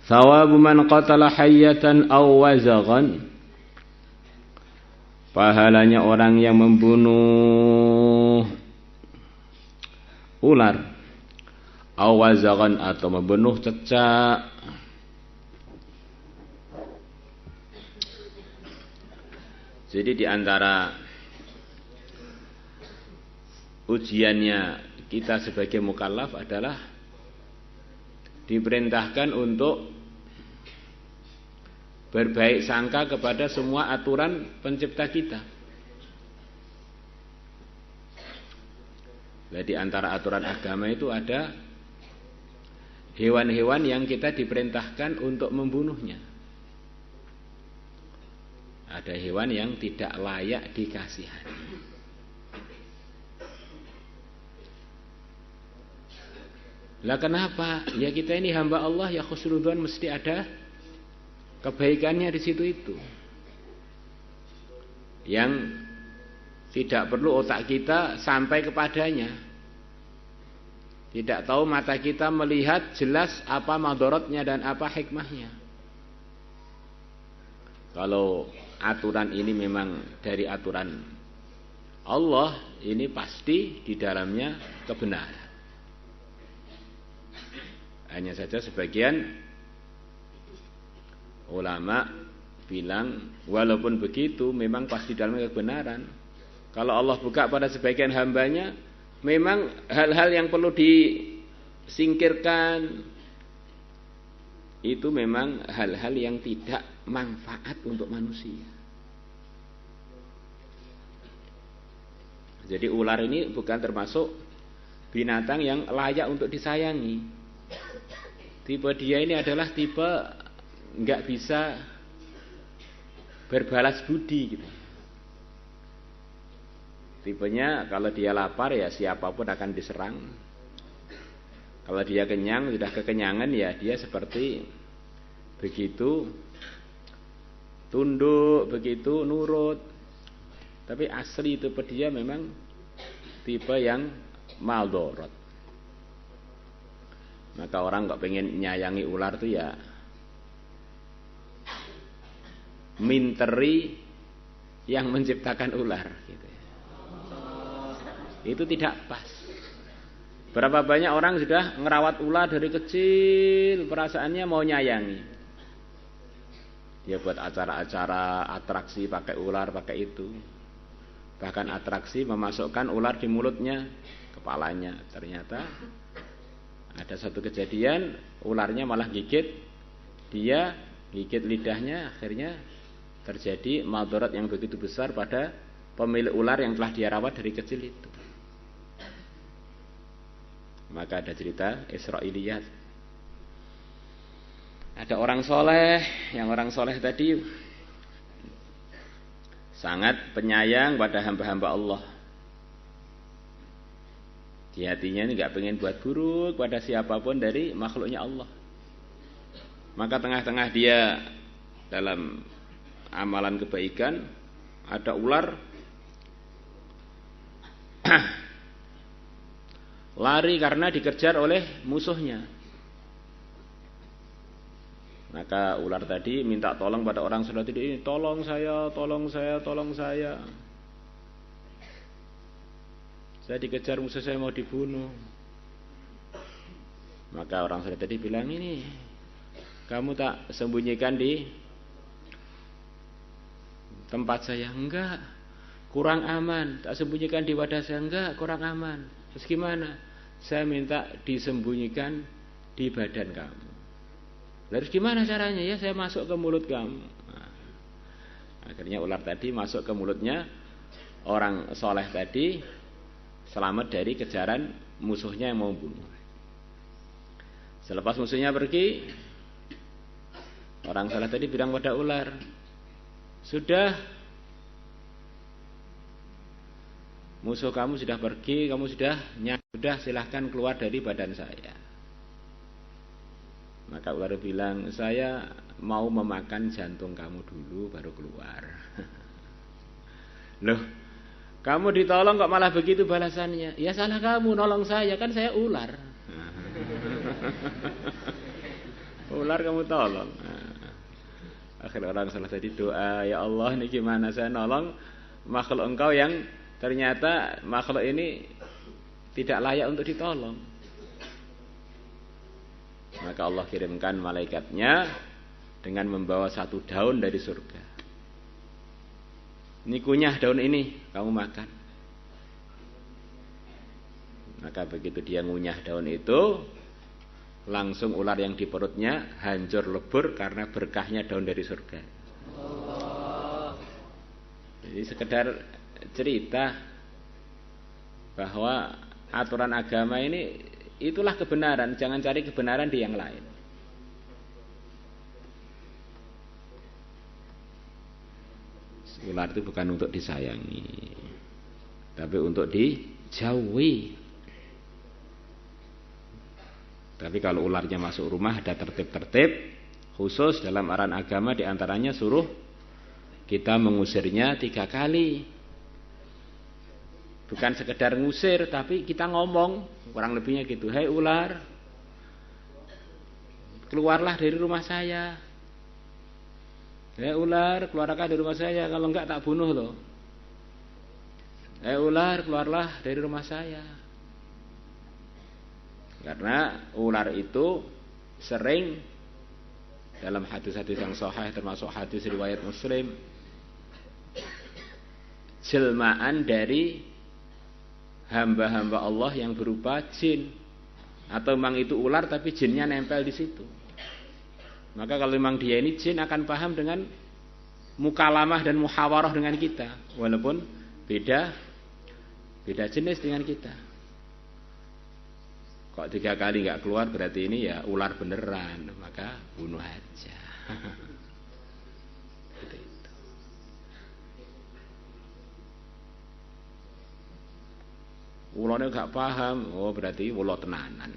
Thawabu man qatala hayyatan aw wazaghan. Pahalanya orang yang membunuh ular, aw wazaghan atau membunuh cecak. Jadi di antara ujiannya kita sebagai mukallaf adalah diperintahkan untuk berbaik sangka kepada semua aturan pencipta kita. Nah, di antara aturan agama itu ada hewan-hewan yang kita diperintahkan untuk membunuhnya. Ada hewan yang tidak layak dikasihani. Lah kenapa? Ya kita ini hamba Allah, ya khusnudzon, mesti ada kebaikannya di situ itu. Yang tidak perlu otak kita sampai kepadanya. Tidak tahu mata kita melihat jelas apa madharatnya dan apa hikmahnya. Kalau aturan ini memang dari aturan Allah, ini pasti di dalamnya kebenaran. Hanya saja sebagian ulama bilang walaupun begitu memang pasti dalamnya kebenaran. Kalau Allah buka pada sebagian hambanya, memang hal-hal yang perlu disingkirkan itu memang hal-hal yang tidak manfaat untuk manusia. Jadi ular ini bukan termasuk binatang yang layak untuk disayangi. Tipe dia ini adalah tipe nggak bisa berbalas budi gitu. Tipenya kalau dia lapar ya siapapun akan diserang. Kalau dia kenyang, sudah kekenyangan ya dia seperti begitu tunduk, begitu nurut. Tapi asli tipe dia memang tipe yang maldorot. Maka orang nggak pengen nyayangi ular tuh ya minteri yang menciptakan ular gitu. Itu tidak pas. Berapa banyak orang sudah ngerawat ular dari kecil, perasaannya mau nyayangi. Dia buat acara-acara atraksi pakai ular, pakai itu. Bahkan atraksi memasukkan ular di mulutnya, kepalanya. Ternyata ada satu kejadian ularnya malah gigit, dia gigit lidahnya, akhirnya terjadi madharat yang begitu besar pada pemilik ular yang telah dia rawat dari kecil itu. Maka ada cerita Israiliyat. Ada orang soleh, yang orang soleh tadi sangat penyayang pada hamba-hamba Allah. Di hatinya ini gak pengen buat buruk pada siapapun dari makhluknya Allah. Maka tengah-tengah dia dalam amalan kebaikan ada ular lari karena dikejar oleh musuhnya. Maka ular tadi minta tolong pada orang sholat ini, tolong saya, tolong saya, tolong saya. Saya dikejar musuh, saya mau dibunuh. Maka orang sholat tadi bilang, ini kamu tak sembunyikan di tempat saya? Enggak, kurang aman. Tak sembunyikan di wadah saya? Enggak, kurang aman. Terus gimana? Saya minta disembunyikan di badan kamu. Lalu gimana caranya? Ya saya masuk ke mulut kamu. Nah, akhirnya ular tadi masuk ke mulutnya orang soleh tadi, selamat dari kejaran musuhnya yang mau bunuh. Selepas musuhnya pergi, orang soleh tadi bilang pada ular, sudah, musuh kamu sudah pergi, kamu sudah silahkan keluar dari badan saya. Maka ular bilang, saya mau memakan jantung kamu dulu baru keluar. Loh, kamu ditolong kok malah begitu balasannya? Ya salah kamu nolong saya, kan saya ular. ular kamu tolong. Akhirnya orang selesai doa, ya Allah ini gimana saya nolong makhluk engkau yang ternyata makhluk ini tidak layak untuk ditolong. Maka Allah kirimkan malaikatnya dengan membawa satu daun dari surga. Ini kunyah daun ini, kamu makan. Maka begitu dia ngunyah daun itu, langsung ular yang di perutnya hancur lebur karena berkahnya daun dari surga. Jadi sekedar cerita bahwa aturan agama ini itulah kebenaran, jangan cari kebenaran di yang lain. Ular itu bukan untuk disayangi, tapi untuk dijauhi. Tapi kalau ularnya masuk rumah ada tertib-tertib khusus dalam arahan agama, diantaranya suruh kita mengusirnya 3 kali. Bukan sekedar ngusir, tapi kita ngomong, kurang lebihnya gitu. Hei ular, keluarlah dari rumah saya. Hei ular, keluarlah dari rumah saya, kalau enggak tak bunuh loh. Hei ular, keluarlah dari rumah saya. Karena ular itu sering dalam hadis-hadis yang sahih, termasuk hadis riwayat Muslim, jelmaan dari hamba-hamba Allah yang berupa jin. Atau memang itu ular tapi jinnya nempel di situ. Maka kalau memang dia ini jin akan paham dengan mukalamah dan muhawarah dengan kita, walaupun beda jenis dengan kita. Kok 3 kali nggak keluar berarti ini ya ular beneran, maka bunuh aja. Gitu itu. Ulane nggak paham, oh berarti ulo tenanan.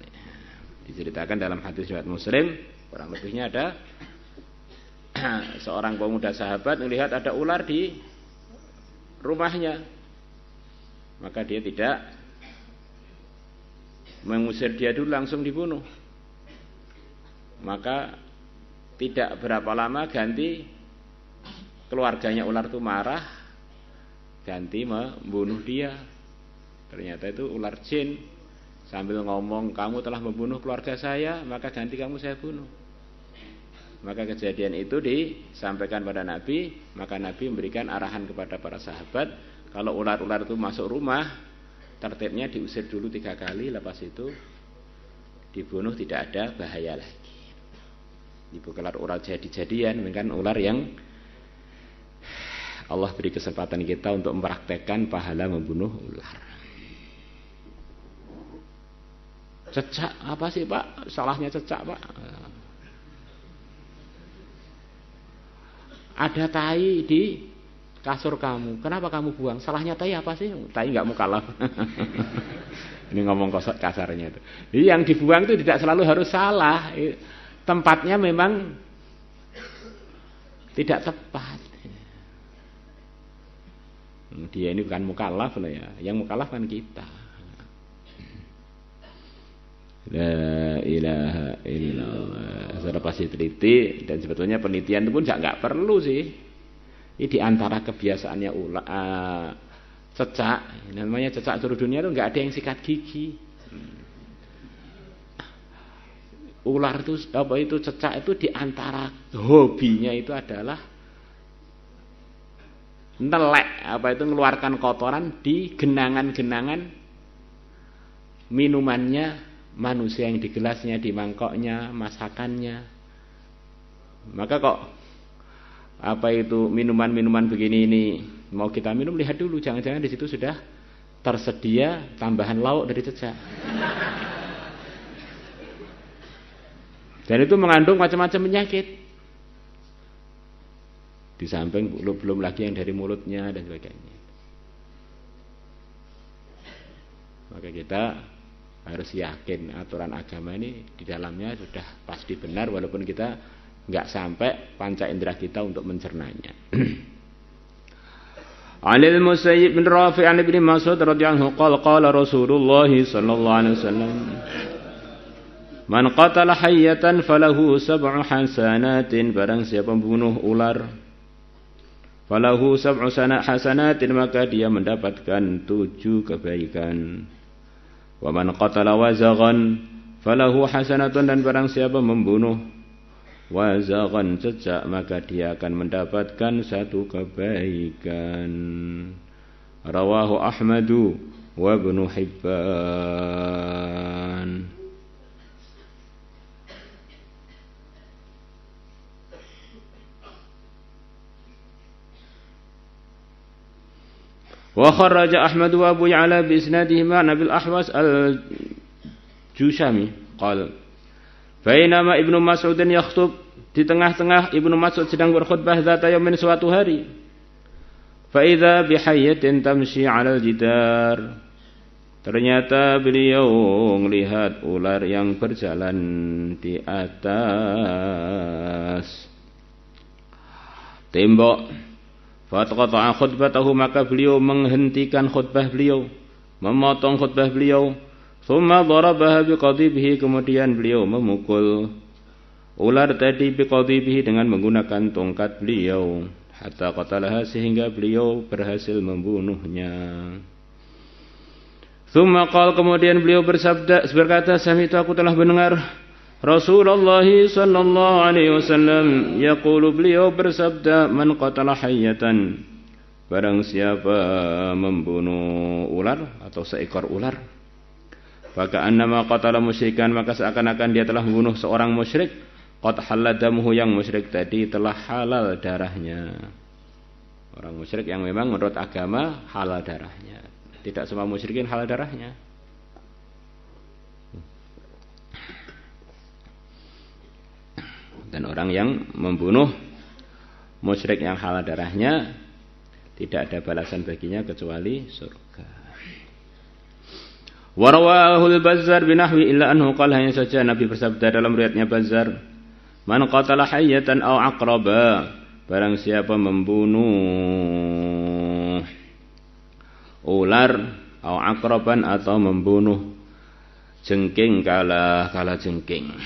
Diceritakan dalam hadis riwayat Muslim, kurang lebihnya ada seorang pemuda sahabat melihat ada ular di rumahnya, maka dia tidak mengusir dia dulu, langsung dibunuh. Maka tidak berapa lama ganti keluarganya ular itu marah, ganti membunuh dia. Ternyata itu ular jin, sambil ngomong, kamu telah membunuh keluarga saya, maka ganti kamu saya bunuh. Maka kejadian itu disampaikan pada Nabi, maka Nabi memberikan arahan kepada para sahabat, kalau ular-ular itu masuk rumah, tertibnya diusir dulu 3 kali, lepas itu dibunuh, tidak ada bahaya lagi. Ibu kelar ular jadi-jadian, kan ular yang Allah beri kesempatan kita untuk mempraktekkan pahala membunuh ular. Cecak, apa sih Pak? Salahnya cecak Pak? Ada tai di kasur kamu, kenapa kamu buang? Salahnya tai apa sih? Tai nggak mukallaf. Ini ngomong kasarnya itu. Jadi yang dibuang itu tidak selalu harus salah. Tempatnya memang tidak tepat. Dia ini bukan mukallaf loh ya. Yang mukallaf kan kita. La ilaha illallah. Sudah pasti teliti, dan sebetulnya penelitian itu pun nggak perlu sih. Ini diantara kebiasaannya cecak, namanya cecak seluruh dunia itu nggak ada yang sikat gigi. Ular itu cecak itu diantara hobinya itu adalah nelek, itu mengeluarkan kotoran di genangan-genangan minumannya manusia yang di gelasnya, di mangkoknya, masakannya. Maka kok minuman-minuman begini ini mau kita minum, lihat dulu, jangan-jangan di situ sudah tersedia tambahan lauk dari cecak. Dan itu mengandung macam-macam penyakit. Di samping belum lagi yang dari mulutnya dan sebagainya. Maka kita harus yakin aturan agama ini di dalamnya sudah pasti benar, walaupun kita nggak sampai panca indera kita untuk mencernanya. Anil Musayyib bin Rafi' an Ibnu Mas'ud radhiyallahu anhu qala Rasulullah sallallahu alaihi wasallam Man qatala hayyatan falahu sab'u hasanatin, barang siapa membunuh ular, falahu sab'u hasanatin, maka dia mendapatkan 7 kebaikan. Wa man qatala wazaghan falahu hasanatun, dan barang siapa membunuh wazaghan cecak, maka dia akan mendapatkan 1 kebaikan. Rawahu Ahmadu wa Ibnu Hibban. Wa kharraja Ahmad wa Abu Ya'la bi isnadihima Nabil Ahwas al-Jushami qala bainama Ibnu Mas'ud yakhutub, di tengah-tengah Ibnu Mas'ud sedang berkhutbah zata yaumin, suatu hari, fa idza bihayyatin tamshi 'alal jidar, ternyata beliau melihat ular yang berjalan di atas tembok. Fatqata'a khutbatahu, maka beliau menghentikan khutbah beliau, memotong khutbah beliau. Tsumma darabaha biqadibihi, kemudian beliau memukul ular tadi biqadibihi, dengan menggunakan tongkat beliau, hatta qatalaha, sehingga beliau berhasil membunuhnya. Tsumma qala, kemudian beliau berkata, sami'tu, aku telah mendengar Rasulullah sallallahu alaihi wasallam yaqulu, beliau bersabda, man qatala hayyatan, barang siapa membunuh ular atau seekor ular, maka annama qatala musyrikan, maka seakan-akan dia telah membunuh seorang musyrik. Qad halal damuhu, yang musyrik tadi telah halal darahnya. Orang musyrik yang memang menurut agama halal darahnya. Tidak semua musyrikin halal darahnya. Dan orang yang membunuh musyrik yang halal darahnya, tidak ada balasan baginya kecuali surga. Warawahul Bazzar binahwi illa anhu qala, hanya saja Nabi bersabda dalam riwayatnya Bazzar, man qatala hayyatan aw aqraba, barang siapa membunuh ular, aw aqraban, atau membunuh jengking kala jengking.